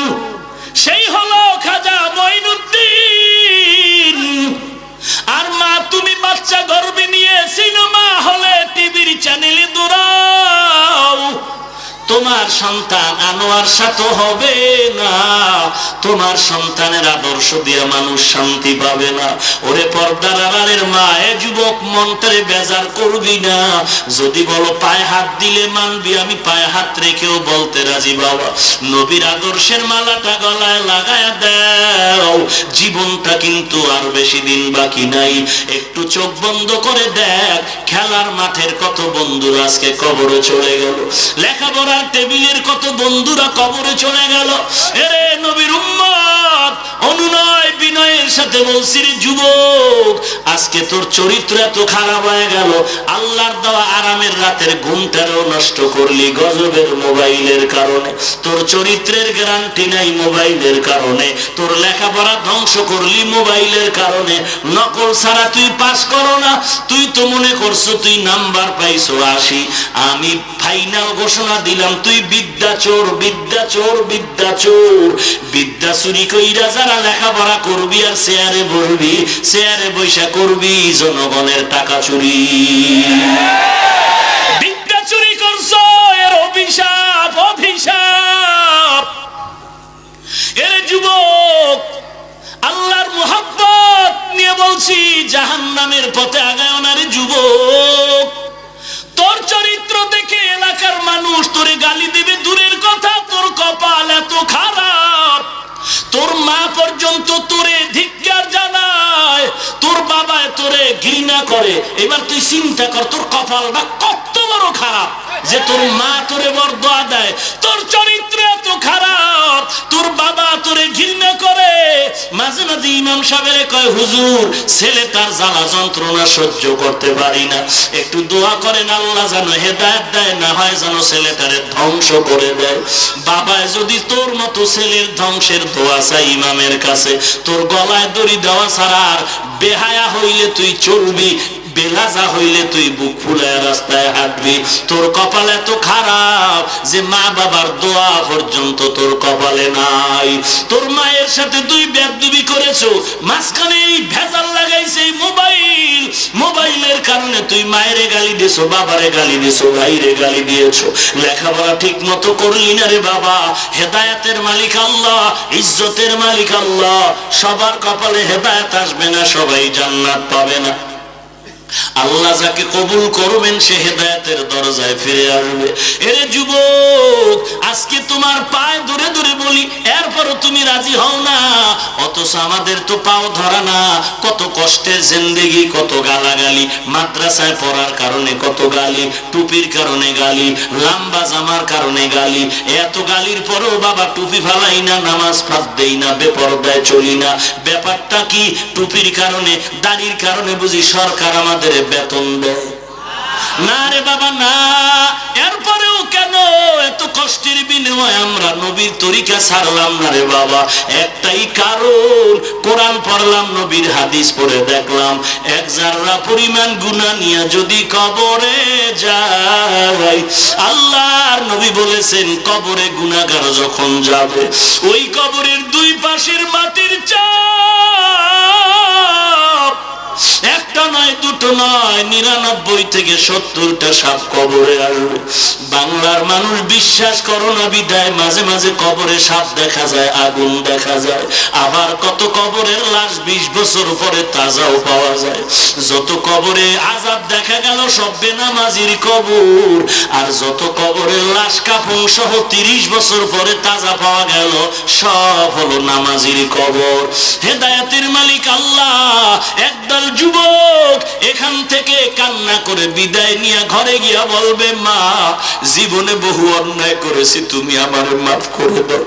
সেই হলো খাজা মাইনুদ্দিন। আর মা তুমি বাচ্চা গর্ভে নিয়ে সিনেমা হলে টিভির চ্যানেলে দৌড়াও, তোমার সন্তান আনোয়ার সাথে হবে না, তোমার সন্তানের আদর্শ দিয়ে মানুষ শান্তি পাবে না। ওরে পর্দার আড়ালের মা, এ যুবক মন্ত্রে বেজার করবি না, যদি বলো পায়ে হাত দিলে মানবি, আমি পায়ে হাত রেখেও বলতে রাজি বাবা। নবীর আদর্শের মালাটা গলায় লাগায় দাও, জীবনটা কিন্তু আর বেশি দিন বাকি নাই। একটু চোখ বন্ধ করে দেখ, খেলার মাঠের কত বন্ধুরা আজকে কবরে চলে গেল, লেখাপড়ার টেবিলের কত বন্ধুরা কবরে চলে গেল। এরে নবীর উম্মত, অনুনয় বিনয়ের সাথে বলছি রে যুবক, আজকে তোর চরিত্র এত খারাপ হয়ে গেল, আল্লাহর দেওয়া আরামের রাতের ঘুমটারও নষ্ট করলি গজবের মোবাইলের কারণে। তোর চরিত্রের গ্যারান্টি নাই মোবাইলের কারণে, তোর লেখাপড়া ধ্বংস করলি মোবাইলের কারণে। নকল ছাড়া তুই পাস করো না, তুই তো মনে করছো তুই নাম্বার পাইছো 80, আমি ফাইনাল ঘোষণা দিলাম তুই বিদ্যা চোর, বিদ্যা চোর, বিদ্যা চোর। বিদ্যা চুরি কইরা যারা লেখাপড়া করবি আর চেয়ারে বসবি, চেয়ারে বৈশা করবি জনগণের টাকা চুরি। বিদ্যা চুরি করছো, এর অভিশাপ, অভিশাপ। এর যুবক, আল্লাহর মুহাব্বত নিয়ে বলছি, জাহান্নামের পথে আগায় না রে যুবক। তোর চরিত্র দেখে এলাকার মানুষ তোরে গালি দিবে দূরের কথা, তোর কপাল এত খারাপ, তোর মা পর্যন্ত তোরে ধিক্কার জানায়, তোর বাবা তোরে ঘৃণা করে। এবার তুই চিন্তা কর, তোর কপালটা কত বড় খারাপ যে তোর মা তোরে বরদোয়া দেয়। তোর চরিত্র এত খারাপ, তোর বাবা তোরে ঘৃণা করে। মাঝে মাঝে ইমাম সাহেবের কয়, হুজুর ছেলে তার জ্বালা যন্ত্রণা সহ্য করতে পারি না, একটু দোয়া করেন আল্লাহ যেন হেদায়েত দেয়, না হয় যেন ছেলেটারে ধ্বংস করে দেয়। বাবায় যদি তোর মতো ছেলের ধ্বংসের দোয়া চাই ইমামের কাছে, তোর গলায় দড়ি দেওয়া ছাড়া আর বেহায়া হইলে তুই চলবি, বেলাজা হইলে তুই বুক ফুলায় রাস্তায় হাঁটবি। তোর কপাল এত খারাপ যে মা বাবার দোয়া পর্যন্ত তোর কপালে নাই। তোর মায়ের সাথে তুই বেয়াদবি করেছো, মাঝখানে এই ভেজাল লাগাইছে এই মোবাইল, মোবাইলের কারণে তুই মায়েরে গালি দিয়েছো, বাবারে গালি দিয়েছো, ভাইরে গালি দিয়েছো। লেখাপড়া ঠিক মতো করলি না রে বাবা। হেদায়েতের মালিক আল্লাহ, ইজ্জতের মালিক আল্লাহ। সবার কপালে হেদায়েত আসবে না, সবাই জান্নাত পাবে না। আল্লাহ যাকে কবুল করবেন সে হেদায়েতের দরজায় ফিরে আসবে। এরে যুবক, আজকে তোমার পায়ে ধরে ধরে বলি, এরপরও তুমি রাজি হও না। অথচ আমাদের তো পাও ধরা না। কত কষ্টের জিন্দেগি, কত গালাগালি, মাদ্রাসায় পড়ার কারণে কত গালি, টুপির কারণে গালি, লম্বা জামার কারণে গালি। এত গালির পরেও বাবা টুপি ফালাই না, নামাজ ফাঁদ দেই না, বেপরদায় চলি না। ব্যাপারটা কি? টুপির কারণে, দাড়ির কারণে বুঝি সরকার আমাদের বেতন দেয়? না রে বাবা না। এরপরেও কেন এত কষ্টের বিনিময়ে আমরা নবীর তরিকা ছাড়লাম না রে বাবা? একটাই কারণ, কোরআন পড়লাম, নবীর হাদিস পড়ে দেখলাম, এক জাররা পরিমাণ গুনাহ নিয়ে যদি কবরে যায়, আল্লাহর নবী বলেছেন কবরে গুনাহগার যখন যাবে, ওই কবরের দুই পাশের মাটির চাপ একটা নয়, দুটো নয়, 99 থেকে 70টা সাপ কবরে আসবে। বাংলার মানুষ বিশ্বাস করো না বিদায় মাঝে মাঝে কবরে সাপ দেখা যায়, আগুন দেখা যায়। আবার কত কবরের লাশ 20 বছর পরে তাজাও পাওয়া যায়। যত কবরে আযাব দেখা গেল সব বেনামাজির কবর, আর যত কবরের লাশ কাফন সহ 30 বছর পরে তাজা পাওয়া গেল সব হলো নামাজির কবর। হেদায়েতের মালিক আল্লাহ। একদল যুবক এখান থেকে কান্না করে বিদায় নিয়ে ঘরে গিয়া বলবে, মা জীবনে বহু অন্যায় করেছি, তুমি আমার মাফ করে দাও।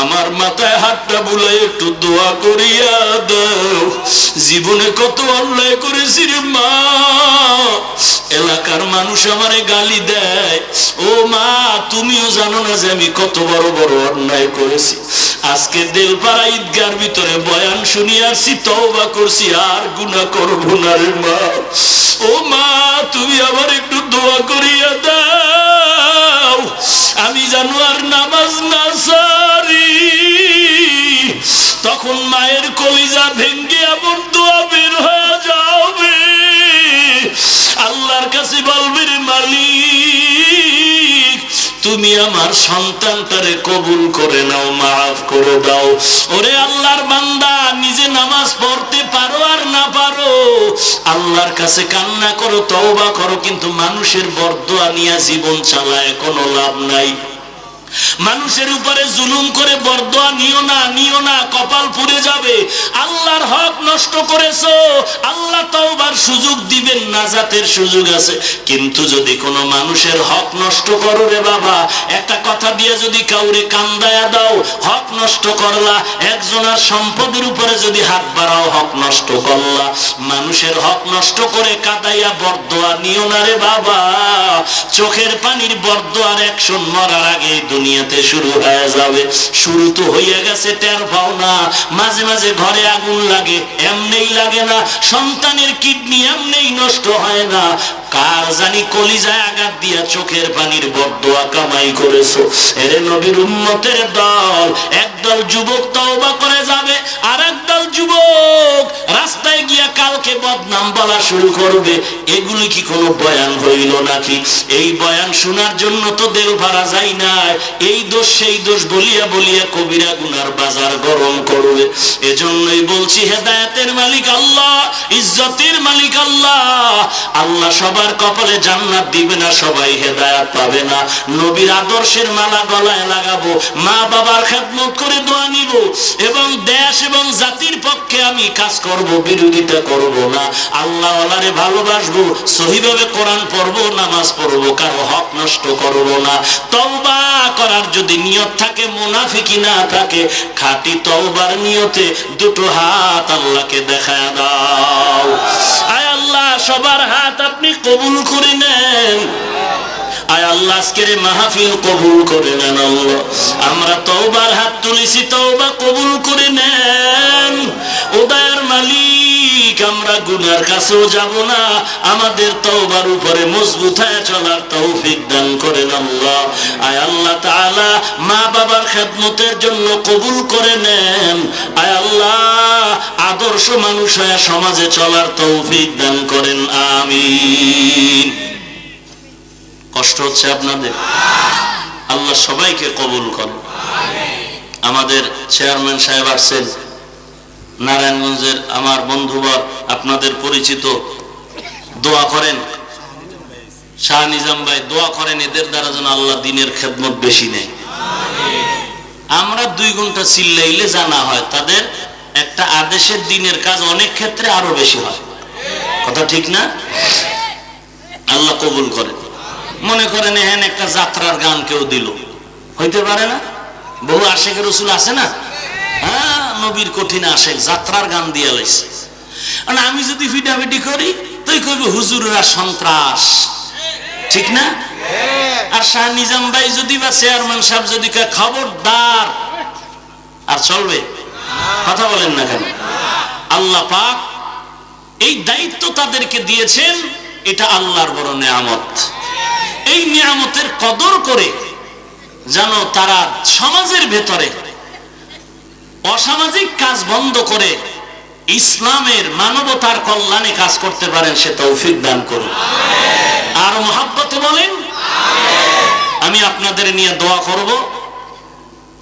আমার মাথায় হাতটা বুলাই একটু দোয়া করিয়া দাও। জীবনে কত অন্যায় করেছি রে মা, এলাকার মানুষ আমারে গালি দেয়। ও মা, তুমিও জানো না যে আমি কত বড় বড় অন্যায় করেছি। আজকে দেলপাড়া ঈদগার ভিতরে বয়ান শুনি আসছি, তওবা করছি, আর গুনাহ করব না রে মা। ও মা, তুমি আবার একটু দোয়া করিয়া দাও, আমি জানো আর নামাজ না সারি। তখন মায়ের কলিজা ভেঙ্গে এমন দোয়া বের হয়ে যাবে, আল্লাহর কাছে বলবে, রে মালিক তুমি আমার সন্তানটারে কবুল করে নাও, মাফ করে দাও। ওরে আল্লাহর বান্দা, নিজে নামাজ পড়তে পারো আর না পারো, আল্লাহর কাছে কান্না করো, তওবা করো, কিন্তু মানুষের বরদোয়া নিয়ে জীবন চালায় কোনো লাভ নাই। মানুষের উপরে জুলুম করে বরদোয়া নিও না, নিও না, কপাল পুড়ে যাবে। আল্লাহর হক নষ্ট করেছো, আল্লাহ তওবার সুযোগ দিবেন, নাজাতের সুযোগ আছে। কিন্তু যদি কোনো মানুষের হক নষ্ট করো রে বাবা, একটা কথা দিয়ে যদি কাউরে কান্দায়া দাও, হক নষ্ট করলা। একজনের সম্পদের উপরে যদি হাত বাড়াও, হক নষ্ট করলা। মানুষের হক নষ্ট করে কাদাইয়া বরদোয়া নিও না রে বাবা। চোখের পানির বরদোয়ার অ্যাকশন মরার আগে দুনিয়াতে শুরু হয়ে যাবে। শুরু তো হইয়া গেছে, টের পাও না। মাঝে মাঝে ঘরে আগুন লাগে, এমনেই লাগে না। সন্তানের কিডনি এমনেই নষ্ট হয় না, কার জানি কলিজায় আঘাত দিয়া চোখের পানির বরদোয়া কামাই করেছো। এরে নবীর উম্মতের দল, একদল যুবক তওবা করে যাবে, আর একদল যুবক রাস্তায় গিয়া কালকে বদনাম বলা শুরু করবে। এগুলি কি কোনো বয়ান হইল নাকি? এই বয়ান শোনার জন্য তো দেল ভাড়া যাই নাই। এই দোষ সেই দোষ বলিয়া বলিয়া কবিরা গুনার বাজার গরম করবে। এজন্যই বলছি, হেদায়েতের মালিক আল্লাহ, ইজ্জতের মালিক আল্লাহ। আল্লাহ সবার কপালে জান্নাত দিবে না, সবাই হেদায়েত পাবে না। নবীর আদর্শের মালা গলায় লাগাবো, মা বাবার খেদমত করে দোয়া নিব, এবং দেশ এবং জাতির পক্ষে আমি কাজ করব, বিরোধিতা করব না। আল্লাহ ওয়ালারে ভালোবাসবো, সহিভাবে কোরআন পড়বো, নামাজ পড়বো, কারো হক নষ্ট করব না। তওবা করার যদি নিয়ত থাকে, মুনাফিকি না থাকে, খাঁটি তওবার নিয়তে দুটো হাত আল্লাহকে দেখায় দাও। আয় আল্লাহ, সবার হাত আপনি কবুল করে নেন। আয় আল্লাহ, আজকের মাহফিল কবুল করে নেন আল্লাহ। আমরা তওবার হাত তুলেছি, তওবা কবুল করে নেন। ও দয়ার মালিক, আমরা গুনার কাছেও যাব না, আমাদের তওবার উপরে মজবুত হয়ে চলার তৌফিক দান করেন আল্লাহ। আয় আল্লাহ তাআলা, মা বাবার খেদমতের জন্য কবুল করে নেন। আয় আল্লাহ, আদর্শ মানুষ হয়ে সমাজে চলার তৌফিক দান করেন, আমিন। কষ্ট হচ্ছে আপনাদের? আল্লাহ সবাইকে কবুল করেন। আমাদের চেয়ারম্যান সাহেব আসছেন নারায়ণগঞ্জের, আমার বন্ধুবর, আপনাদের পরিচিত দোয়া করেন শাহ নিজাম ভাই, দোয়া করেন এদের দ্বারা যেন আল্লাহ দিনের খেদমত বেশি নেয়। আমরা 2 ঘন্টা চিল্লাইলে জানা হয়, তাদের একটা আদেশের দিনের কাজ অনেক ক্ষেত্রে আরো বেশি হয়। কথা ঠিক না? আল্লাহ কবুল করেন। মনে করেন এহেন একটা যাত্রার গান কেউ দিল, হইতে পারে না? বহু আশেখ রসুল আছে না, হ্যাঁ, নবীর কঠিন আশেখ যাত্রার গান দিয়ে লাইছে। আমি যদি ফিটাফিটি করি তুই কইবি হুজুররা সন্ত্রাস, ঠিক না? আর শাহ নিজাম ভাই যদি বা চেয়ারম্যান সাহেব যদি কয় খবরদার, আর চলবে? কথা বলেন না কেন? আল্লাহ পাক এই দায়িত্ব তাদেরকে দিয়েছেন, এটা আল্লাহর বড় নিয়ামত। এই নিয়ামতের কদর করে যেন তারা সমাজের ভেতরে অসামাজিক কাজ বন্ধ করে ইসলামের মানবতার কল্যাণে কাজ করতে পারেন, সে তৌফিক দান করুন। আর মহাব্বতে বলেন আমি আপনাদের নিয়ে দোয়া করব,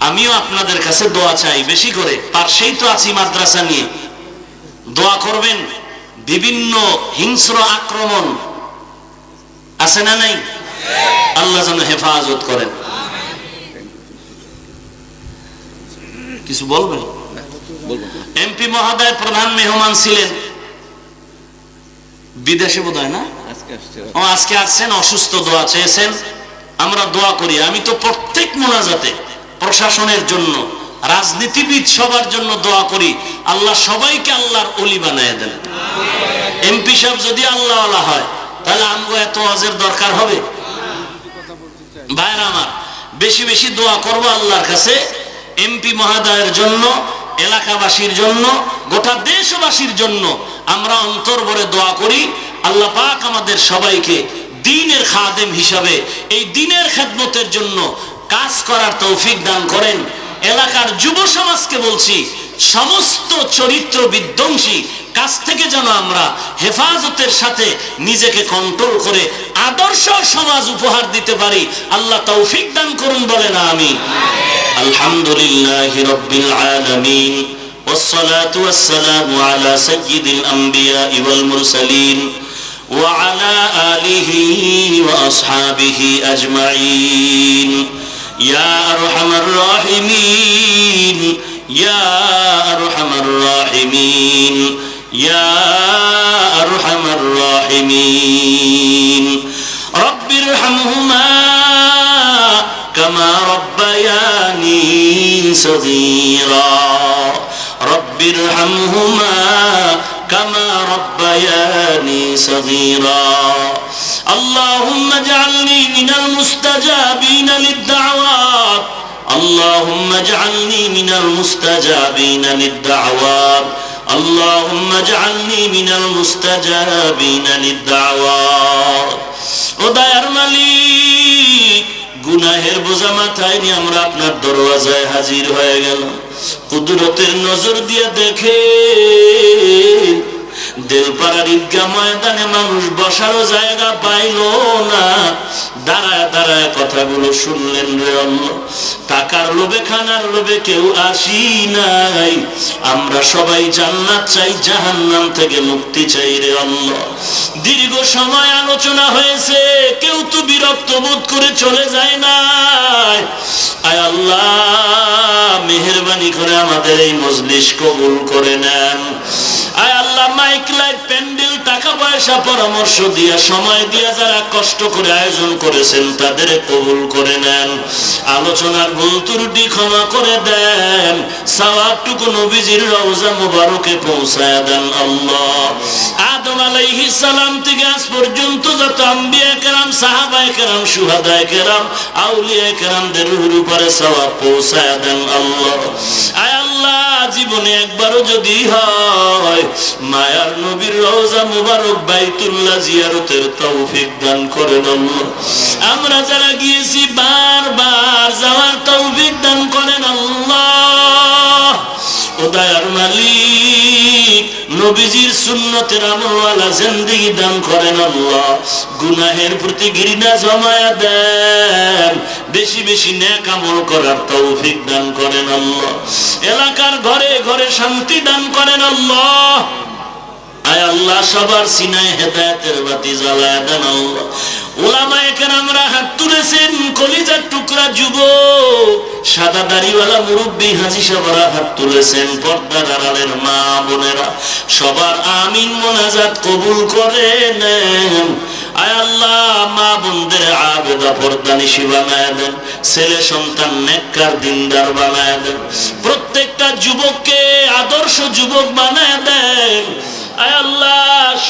আমিও আপনাদের কাছে দোয়া চাই বেশি করে। পাশেই তো আছি মাদ্রাসা নিয়ে, দোয়া করবেন। বিভিন্ন হিংস্র আক্রমণ আছে না নাই? আল্লাহ যেন হেফাজত করেন। কিছু বলবেন? এমপি মহোদয় প্রধান মেহমান ছিলেন, বিদেশে বোধহয় না, আজকে আসছেন, অসুস্থ, দোয়া চেয়েছেন। আমরা দোয়া করি। আমি তো প্রত্যেক মোনাজাতে প্রশাসনের জন্য, রাজনীতিবিদ সবার জন্য দোয়া করি, আল্লাহ সবাইকে আল্লাহর ওলি বানায় দেন। এমপি সাহেব যদি আল্লাহওয়ালা হয় তাহলে আমগো এত ওয়াজের দরকার হবে? ভাইরা আমার, বেশি বেশি দোয়া করব আল্লাহর কাছে এমপি মহোদয়ের জন্য, এলাকাবাসীর জন্য, গোটা দেশবাসীর জন্য। আমরা অন্তর ভরে দোয়া করি আল্লাহ পাক আমাদের সবাইকে দ্বীনের খাদেম হিসাবে এই দ্বীনের খেদমতের জন্য কাজ করার তৌফিক দান করেন। এলাকার যুব সমাজকে বলছি, সমস্ত চরিত্র বিধ্বংসী কাজ থেকে যেন আমরা হেফাজতের সাথে নিজেকে কন্ট্রোল করে আদর্শ সমাজ উপহার দিতে পারি। আল্লাহ তৌফিক দান করুন, বলেন আমিন। আলহামদুলিল্লাহি রাব্বিল আলামিন, والصلاة والسلام على سيد الأنبياء والمرسلين وعلى آله وأصحابه أجمعين يا أرحم الراحمين يا أرحم الراحمين يا أرحم الراحمين رب ارحمهما كما ربياني صغيرا رب ارحمهما كما ربياني صغيرا اللهم اجعلني من المستجابين للدعوات اللهم اجعلني من المستجابين للدعوات اللهم اجعلني من المستجابين للدعوات ও দয়ার মালিক, গুনাহের বোঝা মাথায় নিয়ে আমরা আপনার দরওয়াজায় হাজির হয়ে গেলাম। কুদরতের নজর দিয়ে দেখে দেলপাড়ার ঈদগাহ ময়দানে মানুষ বসারও জায়গা পাইল না, দাঁড়ায় দাঁড়ায় কথাগুলো শুনলেন রে আল্লাহ। টাকার লোভে, খানার লোভে কেউ আসি নাই, আমরা সবাই জান্নাত চাই, জাহান্নাম থেকে মুক্তি চাই রে আল্লাহ। দীর্ঘ সময় আলোচনা হয়েছে, কেউ তো বিরক্ত বোধ করে চলে যায় না। আয় আল্লাহ, মেহেরবানি করে আমাদের এই মজলিস কবুল করে নেন। আয় আল্লাহ, মাইক লাইট প্যান্ডেল টাকা পয়সা পরামর্শ দিয়া সময় দিয়া যারা কষ্ট করে আয়োজন করেছেন তাদের কবুল করে নেন। আলোচনার ভুল ত্রুটি ক্ষমা করে দেন, সওয়াবটুকু নবীজির রওজা মুবারকে পৌঁছায় দেন আল্লাহ। আদম আলাইহিস সালাম থেকে আজ পর্যন্ত যত আম্বিয়া কেরাম, সাহাবায়ে কেরাম, শুহাদায়ে কেরাম, আউলিয়া কেরামদের রূহের উপরে সওয়াব পৌঁছায় দেন আল্লাহ। আয় আল্লাহ, জীবনে একবারও যদি হয় মায়ার নবীর রওজা মুবারক বাইতুল্লাহ জিয়ারতের তৌফিক দান করেন আল্লাহ। আমরা যারা গিয়েছি বারবার যাওয়ার তৌফিক দান করেন আল্লাহ। ও দয়ার মালিক, নবীজির সুন্নতের আমলওয়ালা জিন্দেগি দান করেন আল্লাহ। গুনাহের প্রতি ঘৃণা জমায়া দেন, বেশি বেশি নেক আমল করার তৌফিক দান করেন আল্লাহ। এলাকার ঘরে ঘরে শান্তি দান করেন আল্লাহ। আয় আল্লাহ সবার সিনায় হেদায়েতের বাতি জ্বালায় দেন আল্লাহ। উলামায়ে কেরামরা হাত তুলেছেন, কলিজার টুকরা যুবক, সাদা দাড়িওয়ালা মুরব্বী হাজী সাহেবরা হাত তুলেছেন, পর্দার আড়ালের মা বোনেরা সবার আমিন মোনাজাত কবুল করে নেন। আয় আল্লাহ মা বোনদের আবেদা পর্দানিশী বানায় দেন, ছেলে সন্তান নেককার দিনদার বানায় দেন, প্রত্যেকটা যুবককে আদর্শ যুবক বানায় দেন। আয় আল্লাহ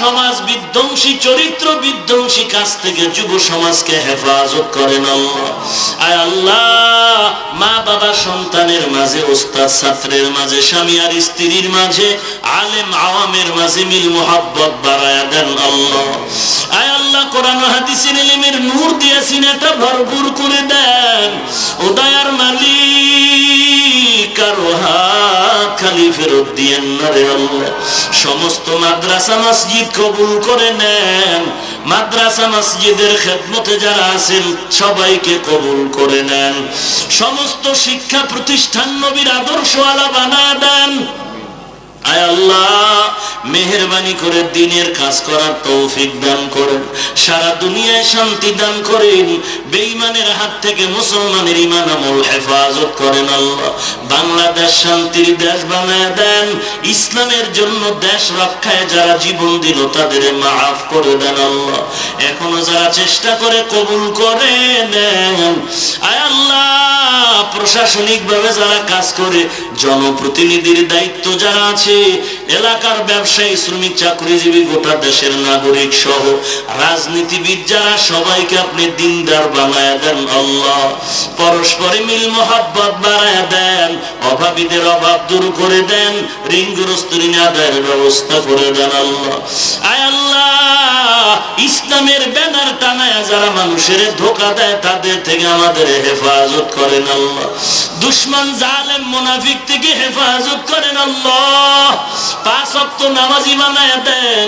সমাজ বিধ্বংসী, চরিত্র বিধ্বংসী কাজ থেকে যুব সমাজকে হেফাজত করেন আল্লাহ। আয় আল্লাহ মা বাবা সন্তানের মাঝে, ওস্তাদ ছাত্রের মাঝে, স্বামী আর স্ত্রীর মাঝে, আলেম আওয়ামের মাঝে মিল মোহাব্বত বাড়ায়া দেন আল্লাহ। আয় আল্লাহ কোরআন ও হাদিসের ইলমের নূর দিয়ে সিনাটা ভরপুর করে দেন। ও দয়ার মালিক কারো হাত খালি ফেরত দিয়েন না রে আল্লাহ। সমস্ত মাদ্রাসা মসজিদ কবুল করে নেন, মাদ্রাসা মসজিদের খেদমতে যারা আছেন সবাইকে কবুল করে নেন। সমস্ত শিক্ষা প্রতিষ্ঠান নবীর আদর্শ আলা বানায় দেন। আয় আল্লাহ মেহেরবানি করে দিনের কাজ করার তৌফিক দান করেন, সারা দুনিয়ায় শান্তি দান করেন, বেঈমানের হাত থেকে মুসলমানের ঈমান আমল হেফাজত করেন আল্লাহ। বাংলাদেশ শান্তির দেশ বানায় দেন, ইসলামের জন্য দেশ রক্ষায় যারা জীবন দিল তাদের মাফ করে দেন আল্লাহ। এখনো যারা চেষ্টা করে কবুল করে নেন। আয় আল্লাহ প্রশাসনিক ভাবে যারা কাজ করে, জনপ্রতিনিধির দায়িত্ব যারা আছে, এলাকার ব্যবসায়ী, শ্রমিক, চাকরিজীবী, গোটা দেশের নাগরিক সহ রাজনীতিবিদ যারা, সবাইকে আপনি দিনদার বানায় দেন আল্লাহ। পরস্পরে মিল মোহাব্বত বাড়ায় দেন, অভাবীদের অভাব দূর করে দেন, ঋণগ্রস্ত ঋণ আদায়ের ব্যবস্থা করে দেন আল্লাহ। আয় আল্লাহ ইসলামের ব্যানার টানায় যারা মানুষের ধোঁকা দেয় তাদের থেকে আমাদের হেফাজত করেন আল্লাহ। দুশমন জালেম মুনাফিক থেকে হেফাজত করেন আল্লাহ। 5 ওয়াক্ত নামাজি বানায় দেন।